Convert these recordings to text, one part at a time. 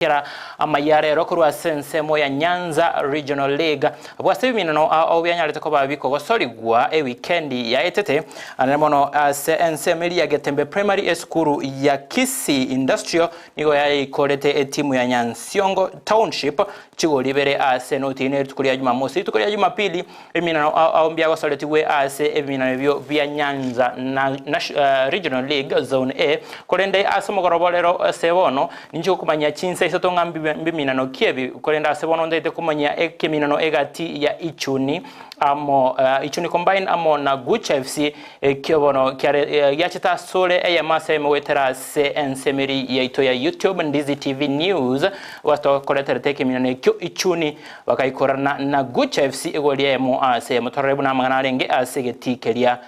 kira amayare rokurwa sensemo ya Nyanza Regional League bwase bimino obyanyalete ko babiko gosoligwa weekend ya etete anamono sensemeli ya Getembe Primary School ya Kisii Industrial nigo yayikolete timu ya Nyansiongo Township chigo libere senotine tukulia Jumamosi tukulia Jumapili bimino ombya gosoletiwe ebimino byo vya Nyanza Regional League Zone A kolende asomogorobolero sebono ninjo kumanya chinse isotonga mbiminano kiebi kolenda sebono ndete kumanya ekeminano egati ya Ichuni amo Ichuni combine amo na Gusii FC kiobono kyare yachita sole eyamase mwetera ensemeri yaito ya YouTube Ndizi TV News wato koletere tekeminano kyo Ichuni wakaikorana na Gusii FC egolie mo ase motorebu na mangarenge asegeti kelia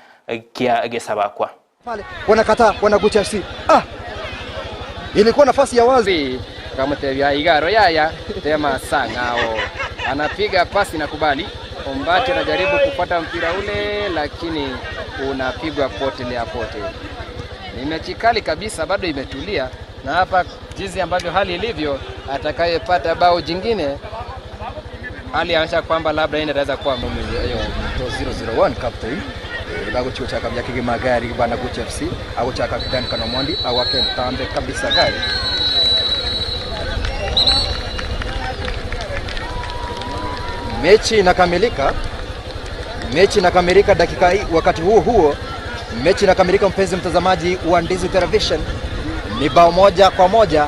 kia gesabakwa pale wanakataa wana Gusii FC ilikuwa nafasi ya wazi kama tevya igaro yaya tema sangao anapiga pasi na kubali Ombati anajaribu kupata mpira ule lakini unapigwa pote le apote. Ni mechi kali kabisa, bado imetulia, na hapa jinsi ambavyo hali ilivyo atakayepata bao jingine alianisha kwamba labda yeye anaweza kuwa mume hiyo 001 captain bago chuo chaka byake magari bana Gusii FC au chaka kidan kanomondi au akentambe kabisa gari. Mechi inakamilika dakika hii. Wakati huo mechi inakamilika, mpenzi mtazamaji wa Ndizi Television, ni bao 1-1